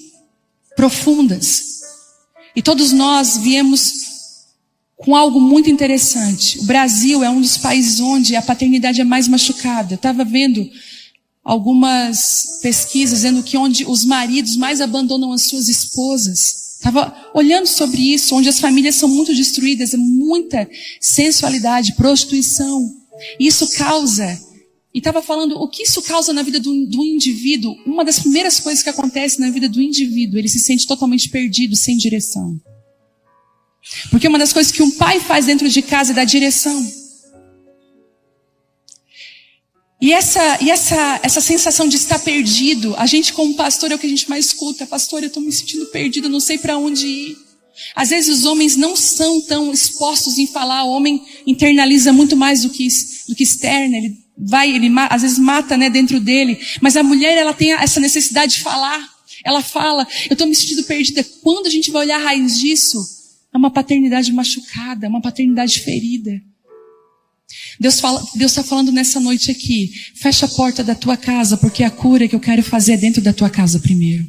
Profundas. E todos nós viemos com algo muito interessante. O Brasil é um dos países onde a paternidade é mais machucada. Eu estava vendo algumas pesquisas dizendo que onde os maridos mais abandonam as suas esposas. Estava olhando sobre isso, onde as famílias são muito destruídas, muita sensualidade, prostituição. E isso causa, e estava falando, o que isso causa na vida do indivíduo? Uma das primeiras coisas que acontece na vida do indivíduo, ele se sente totalmente perdido, sem direção. Porque uma das coisas que um pai faz dentro de casa é dar direção. E essa sensação de estar perdido, a gente como pastor é o que a gente mais escuta. Pastor, eu estou me sentindo perdido, não sei para onde ir. Às vezes os homens não são tão expostos em falar. O homem internaliza muito mais do que externa. Ele às vezes mata, né, dentro dele. Mas a mulher, ela tem essa necessidade de falar. Ela fala, eu estou me sentindo perdida. Quando a gente vai olhar a raiz disso, É uma paternidade machucada, é uma paternidade ferida. Deus está falando nessa noite aqui, fecha a porta da tua casa, porque a cura que eu quero fazer é dentro da tua casa primeiro.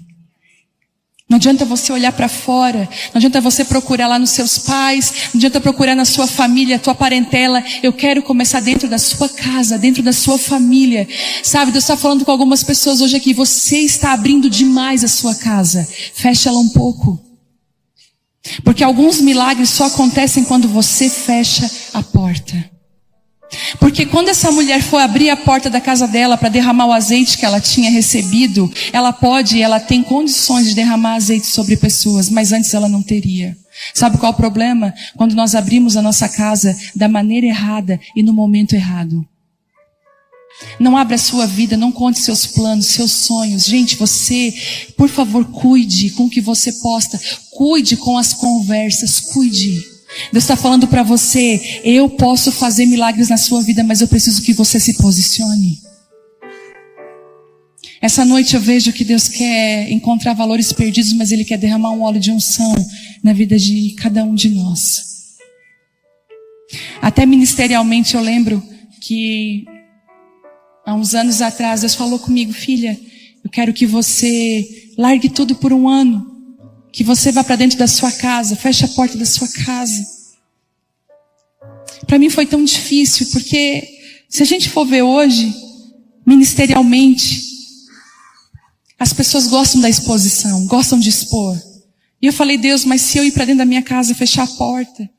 Não adianta você olhar para fora, não adianta você procurar lá nos seus pais, não adianta procurar na sua família, a tua parentela. Eu quero começar dentro da sua casa, dentro da sua família. Sabe, Deus está falando com algumas pessoas hoje aqui, você está abrindo demais a sua casa. Fecha ela um pouco. Porque alguns milagres só acontecem quando você fecha a porta. Porque quando essa mulher for abrir a porta da casa dela para derramar o azeite que ela tinha recebido, ela tem condições de derramar azeite sobre pessoas, mas antes ela não teria. Sabe qual é o problema? Quando nós abrimos a nossa casa da maneira errada e no momento errado. Não abra a sua vida, não conte seus planos, seus sonhos. Gente, você, por favor, cuide com o que você posta. Cuide com as conversas, cuide. Deus está falando para você, eu posso fazer milagres na sua vida, mas eu preciso que você se posicione. Essa noite eu vejo que Deus quer encontrar valores perdidos, mas Ele quer derramar um óleo de unção na vida de cada um de nós. Até ministerialmente eu lembro que há uns anos atrás Deus falou comigo, filha, eu quero que você largue tudo por um ano. Que você vá para dentro da sua casa, feche a porta da sua casa. Para mim foi tão difícil, porque se a gente for ver hoje, ministerialmente, as pessoas gostam da exposição, gostam de expor. E eu falei, Deus, mas se eu ir para dentro da minha casa, fechar a porta,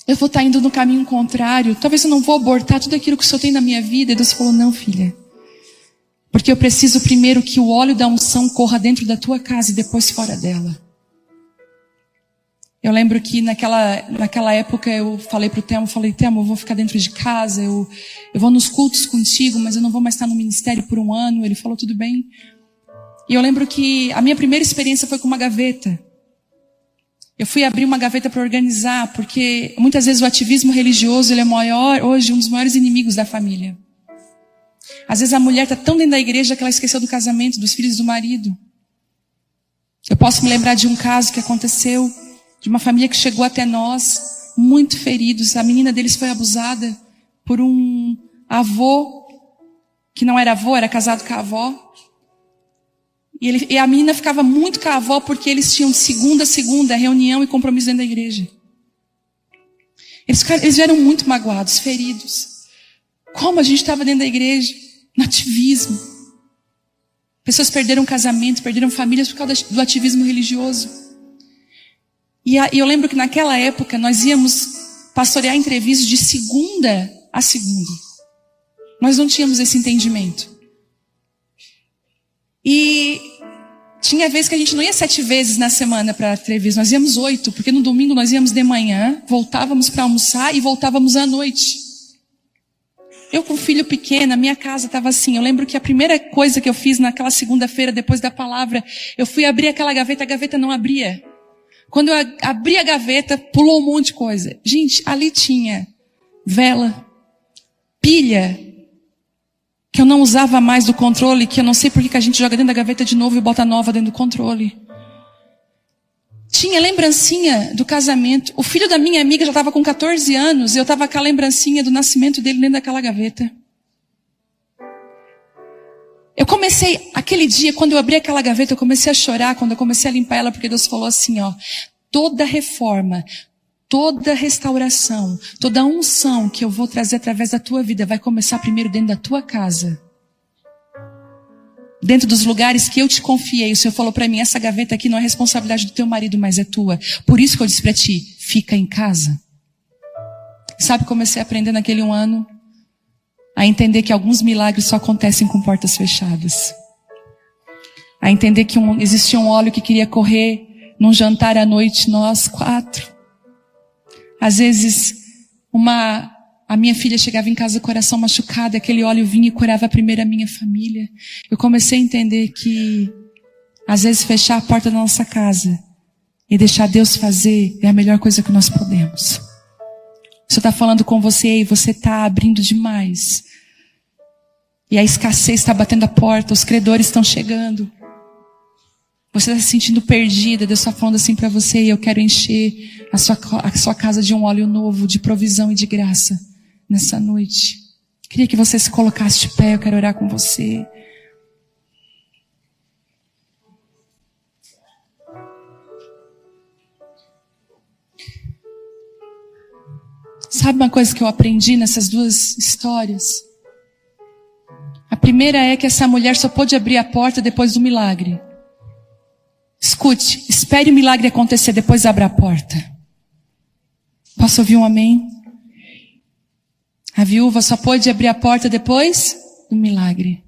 eu vou estar indo no caminho contrário, talvez eu não vou abortar tudo aquilo que o Senhor tem na minha vida. E Deus falou, não, filha. Porque eu preciso primeiro que o óleo da unção corra dentro da tua casa e depois fora dela. Eu lembro que naquela época eu falei pro Temo, eu vou ficar dentro de casa, eu vou nos cultos contigo, mas eu não vou mais estar no ministério por um ano. Ele falou, tudo bem. E eu lembro que a minha primeira experiência foi com uma gaveta. Eu fui abrir uma gaveta para organizar, porque muitas vezes o ativismo religioso ele é hoje um dos maiores inimigos da família. Às vezes a mulher está tão dentro da igreja que ela esqueceu do casamento, dos filhos do marido. Eu posso me lembrar de um caso que aconteceu, de uma família que chegou até nós, muito feridos. A menina deles foi abusada por um avô, que não era avô, era casado com a avó. E a menina ficava muito com a avó porque eles tinham segunda reunião e compromisso dentro da igreja. Eles vieram muito magoados, feridos. Como a gente estava dentro da igreja, no ativismo. Pessoas perderam casamento, perderam famílias por causa do ativismo religioso. E eu lembro que naquela época nós íamos pastorear entrevistas de segunda a segunda. Nós não tínhamos esse entendimento. E tinha vezes que a gente não ia 7 vezes na semana para a entrevista, nós íamos 8, porque no domingo nós íamos de manhã, voltávamos para almoçar e voltávamos à noite. Eu com filho pequeno, a minha casa estava assim. Eu lembro que a primeira coisa que eu fiz naquela segunda-feira, depois da palavra, eu fui abrir aquela gaveta, a gaveta não abria. Quando eu abri a gaveta, pulou um monte de coisa. Gente, ali tinha vela, pilha, que eu não usava mais do controle, que eu não sei por que a gente joga dentro da gaveta de novo e bota nova dentro do controle. Tinha lembrancinha do casamento. O filho da minha amiga já estava com 14 anos e eu estava com a lembrancinha do nascimento dele dentro daquela gaveta. Eu comecei, aquele dia, quando eu abri aquela gaveta, eu comecei a chorar, quando eu comecei a limpar ela, porque Deus falou assim, ó, toda reforma, toda restauração, toda unção que eu vou trazer através da tua vida vai começar primeiro dentro da tua casa. Dentro dos lugares que eu te confiei, o Senhor falou para mim, essa gaveta aqui não é responsabilidade do teu marido, mas é tua. Por isso que eu disse para ti, fica em casa. Sabe, comecei a aprender naquele 1 ano, a entender que alguns milagres só acontecem com portas fechadas. A entender que existia um óleo que queria correr num jantar à noite, nós 4. Às vezes, a minha filha chegava em casa com o coração machucado, aquele óleo vinha e curava primeiro a minha família. Eu comecei a entender que, às vezes, fechar a porta da nossa casa e deixar Deus fazer é a melhor coisa que nós podemos. O Senhor está falando com você e você está abrindo demais. E a escassez está batendo a porta, os credores estão chegando. Você está se sentindo perdida, Deus está falando assim para você, e eu quero encher a sua casa de um óleo novo, de provisão e de graça nessa noite. Queria que você se colocasse de pé, eu quero orar com você. Sabe uma coisa que eu aprendi nessas duas histórias? A primeira é que essa mulher só pôde abrir a porta depois do milagre. Escute, espere o milagre acontecer, depois abra a porta. Posso ouvir um amém? A viúva só pôde abrir a porta depois do milagre.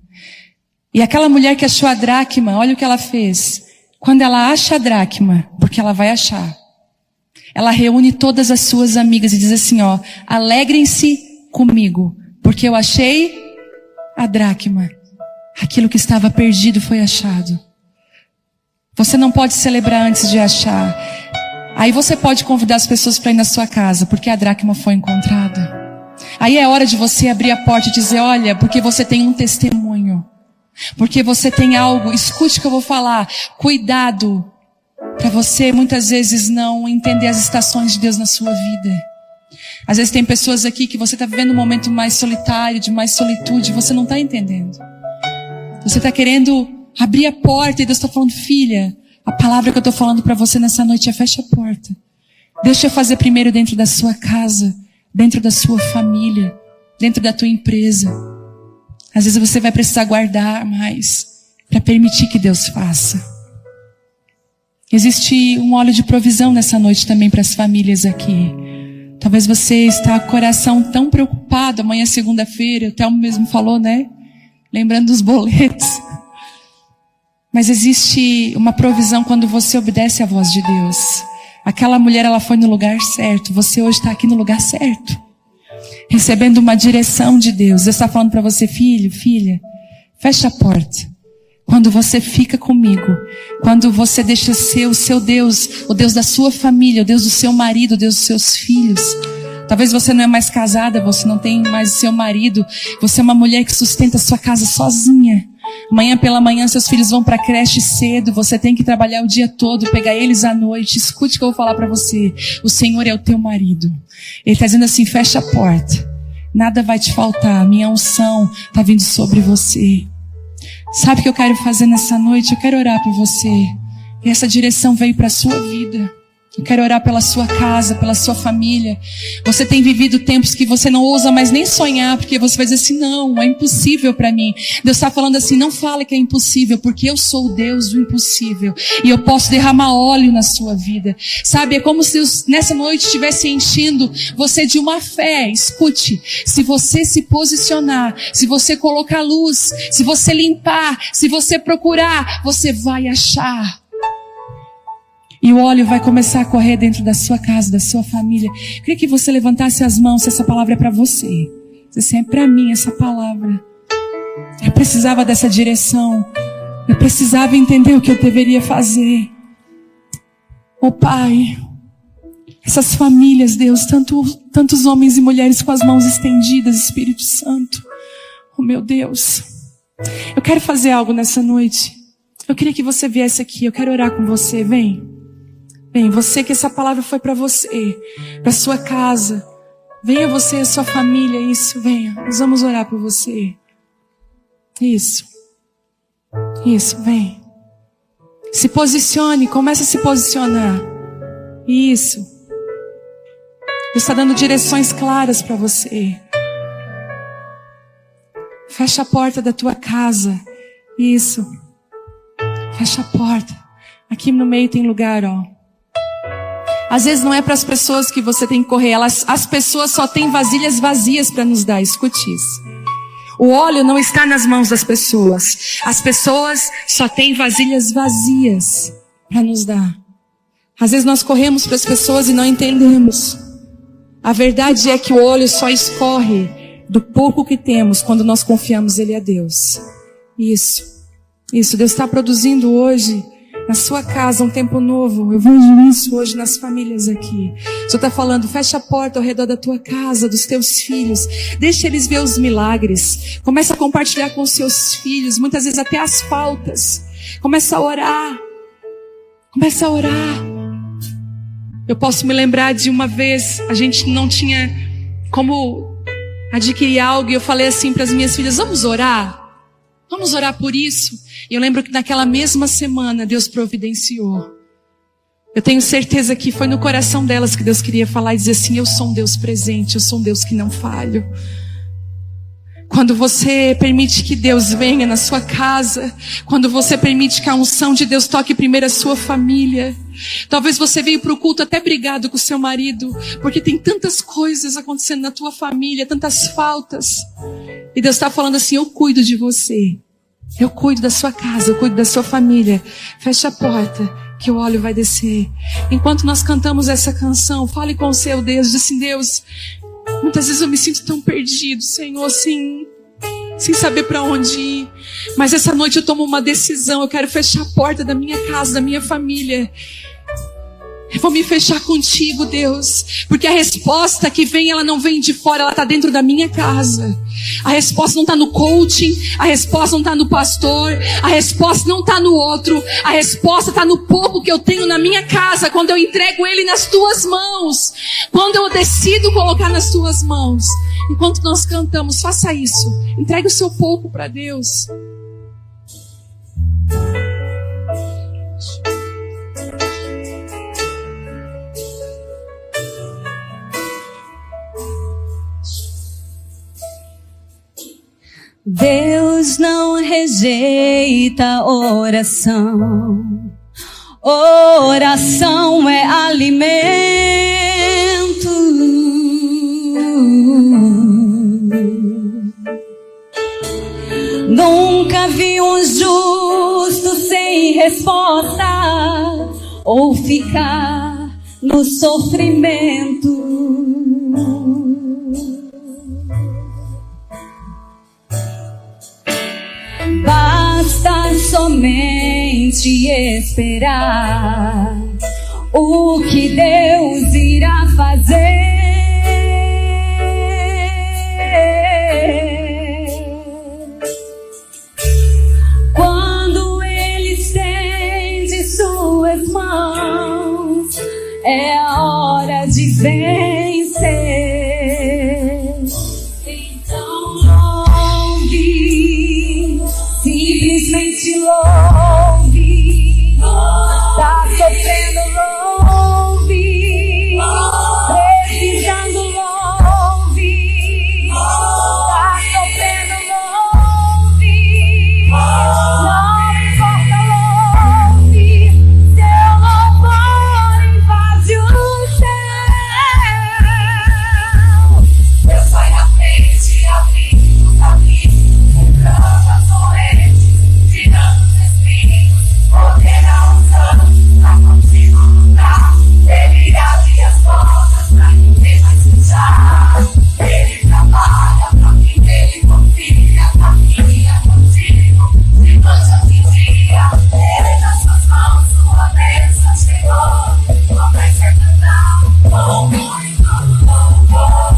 E aquela mulher que achou a dracma, olha o que ela fez. Quando ela acha a dracma, porque ela vai achar, ela reúne todas as suas amigas e diz assim, ó, alegrem-se comigo, porque eu achei a dracma. Aquilo que estava perdido foi achado. Você não pode celebrar antes de achar. Aí você pode convidar as pessoas para ir na sua casa, porque a dracma foi encontrada. Aí é hora de você abrir a porta e dizer, olha, porque você tem um testemunho. Porque você tem algo, escute o que eu vou falar. Cuidado para você muitas vezes não entender as estações de Deus na sua vida. Às vezes tem pessoas aqui que você está vivendo um momento mais solitário, de mais solitude, você não está entendendo. Você está querendo abrir a porta e Deus está falando, filha, a palavra que eu estou falando para você nessa noite é fecha a porta. Deixa eu fazer primeiro dentro da sua casa, dentro da sua família, dentro da tua empresa. Às vezes você vai precisar guardar mais para permitir que Deus faça. Existe um óleo de provisão nessa noite também para as famílias aqui. Talvez você está com o coração tão preocupado. Amanhã é segunda-feira, o Thelmo mesmo falou, né? Lembrando dos boletos. Mas existe uma provisão quando você obedece à voz de Deus. Aquela mulher, ela foi no lugar certo. Você hoje está aqui no lugar certo. Recebendo uma direção de Deus. Deus está falando para você, filho, filha, fecha a porta. Quando você fica comigo, quando você deixa ser o seu Deus, o Deus da sua família, o Deus do seu marido, o Deus dos seus filhos. Talvez você não é mais casada, você não tem mais seu marido. Você é uma mulher que sustenta a sua casa sozinha. Amanhã pela manhã seus filhos vão para a creche cedo, você tem que trabalhar o dia todo, pegar eles à noite. Escute o que eu vou falar para você. O Senhor é o teu marido. Ele está dizendo assim, fecha a porta. Nada vai te faltar, minha unção está vindo sobre você. Sabe o que eu quero fazer nessa noite? Eu quero orar por você. E essa direção veio para a sua vida. Eu quero orar pela sua casa, pela sua família. Você tem vivido tempos que você não ousa mais nem sonhar, porque você vai dizer assim, não, é impossível para mim. Deus está falando assim, não fale que é impossível, porque eu sou o Deus do impossível. E eu posso derramar óleo na sua vida. Sabe, é como se Deus nessa noite estivesse enchendo você de uma fé. Escute, se você se posicionar, se você colocar luz, se você limpar, se você procurar, você vai achar. E o óleo vai começar a correr dentro da sua casa, da sua família. Eu queria que você levantasse as mãos, se essa palavra é para você. Se é para mim essa palavra. Eu precisava dessa direção. Eu precisava entender o que eu deveria fazer. Oh Pai, essas famílias, Deus, tantos homens e mulheres com as mãos estendidas, Espírito Santo. Oh meu Deus. Eu quero fazer algo nessa noite. Eu queria que você viesse aqui, eu quero orar com você, vem. Vem, você que essa palavra foi para você, para sua casa. Venha você e a sua família, isso, venha. Nós vamos orar por você. Isso, vem. Se posicione, comece a se posicionar. Isso. Deus está dando direções claras para você. Fecha a porta da tua casa. Isso. Fecha a porta. Aqui no meio tem lugar, ó. Às vezes não é para as pessoas que você tem que correr. As pessoas só têm vasilhas vazias para nos dar. Escute isso. O óleo não está nas mãos das pessoas. As pessoas só têm vasilhas vazias para nos dar. Às vezes nós corremos para as pessoas e não entendemos. A verdade é que o óleo só escorre do pouco que temos quando nós confiamos Ele a Deus. Isso. Deus está produzindo hoje na sua casa um tempo novo. Eu vejo isso hoje nas famílias aqui. O Senhor está falando, fecha a porta ao redor da tua casa, dos teus filhos. Deixa eles ver os milagres. Começa a compartilhar com os seus filhos, muitas vezes até as faltas. Começa a orar. Começa a orar. Eu posso me lembrar de uma vez, a gente não tinha como adquirir algo, e eu falei assim para as minhas filhas: vamos orar? Vamos orar por isso? E eu lembro que naquela mesma semana Deus providenciou. Eu tenho certeza que foi no coração delas que Deus queria falar e dizer assim: eu sou um Deus presente, eu sou um Deus que não falho. Quando você permite que Deus venha na sua casa, quando você permite que a unção de Deus toque primeiro a sua família. Talvez você veio para o culto até brigado com o seu marido, porque tem tantas coisas acontecendo na tua família, tantas faltas. E Deus está falando assim: eu cuido de você. Eu cuido da sua casa, eu cuido da sua família. Fecha a porta, que o óleo vai descer. Enquanto nós cantamos essa canção, fale com o seu Deus. Diz assim: Deus, muitas vezes eu me sinto tão perdido, Senhor, sem saber para onde ir. Mas essa noite eu tomo uma decisão. Eu quero fechar a porta da minha casa, da minha família. Eu vou me fechar contigo, Deus. Porque a resposta que vem, ela não vem de fora, ela está dentro da minha casa. A resposta não está no coaching, a resposta não está no pastor, a resposta não está no outro, a resposta está no pouco que eu tenho na minha casa, quando eu entrego ele nas tuas mãos, quando eu decido colocar nas tuas mãos. Enquanto nós cantamos, faça isso, entregue o seu pouco para Deus. Deus não rejeita oração. Oração é alimento. Nunca vi um justo sem resposta ou ficar no sofrimento. Basta somente esperar o que Deus irá fazer. Quando Ele estende suas mãos, é a hora de vencer. Simplesmente louve, tá sofrendo, louve, precisando, louve, tá sofrendo, louve, não importa, louve, seu louvor invade o céu. Deus vai na frente, abrindo o caminho, quebrando as correntes, tirando os espinhos, poderá usando pra contigo lutar. Ele abre as portas pra ninguém mais fechar. Ele trabalha pra quem ele confia, caminha contigo, de noite a de dia. Ele nas suas mãos, sua bênção chegou. Comece a cantar com muito louvor, com muito louvor.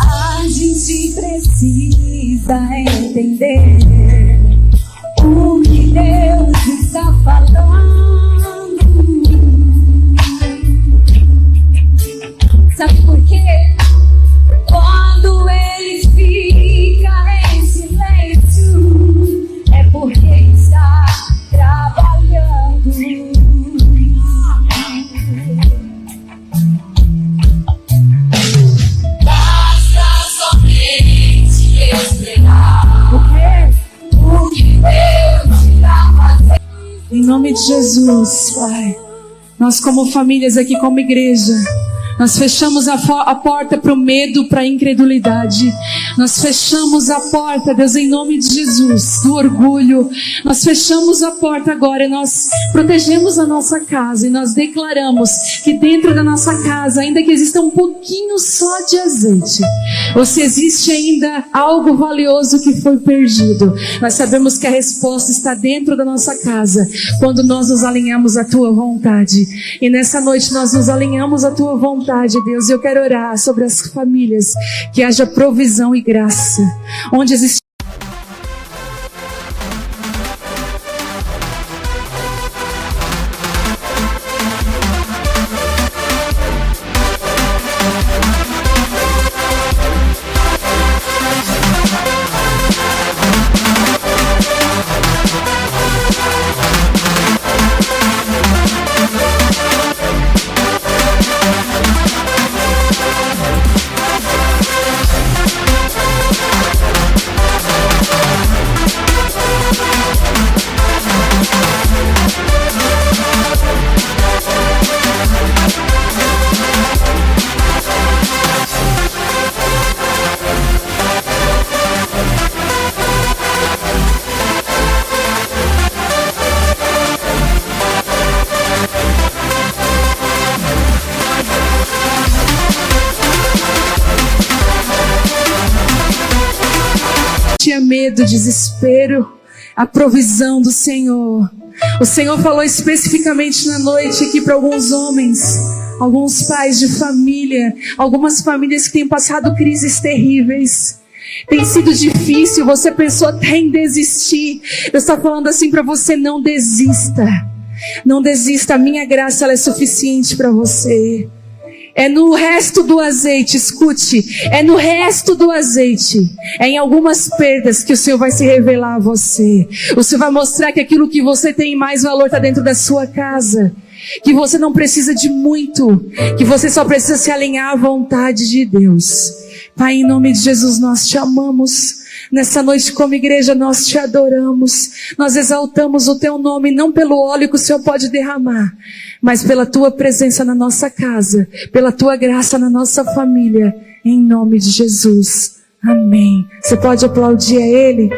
A gente precisa entender o que Deus está falando. Sabe por quê? Quando Ele fica em silêncio, é porque está trabalhando. Em nome de Jesus, Pai, nós como famílias aqui, como igreja, Nós fechamos a porta para o medo, para a incredulidade. Nós fechamos a porta, Deus, em nome de Jesus, do orgulho. Nós fechamos a porta agora e nós protegemos a nossa casa e nós declaramos que dentro da nossa casa, ainda que exista um pouquinho só de azeite, ou se existe ainda algo valioso que foi perdido, nós sabemos que a resposta está dentro da nossa casa, quando nós nos alinhamos à Tua vontade. E nessa noite nós nos alinhamos à Tua vontade, Deus. Eu quero orar sobre as famílias, que haja provisão e graça. Onde existe medo, desespero, a provisão do Senhor. O Senhor falou especificamente na noite aqui para alguns homens, alguns pais de família, algumas famílias que têm passado crises terríveis. Tem sido difícil, você pensou até em desistir. Eu estou falando assim para você: não desista. Não desista, a minha graça ela é suficiente para você. É no resto do azeite, escute, é no resto do azeite, é em algumas perdas que o Senhor vai se revelar a você. O Senhor vai mostrar que aquilo que você tem mais valor está dentro da sua casa, que você não precisa de muito, que você só precisa se alinhar à vontade de Deus. Pai, em nome de Jesus, nós te amamos. Nessa noite, como igreja, nós te adoramos. Nós exaltamos o teu nome, não pelo óleo que o Senhor pode derramar, mas pela tua presença na nossa casa, pela tua graça na nossa família, em nome de Jesus. Amém. Você pode aplaudir a Ele?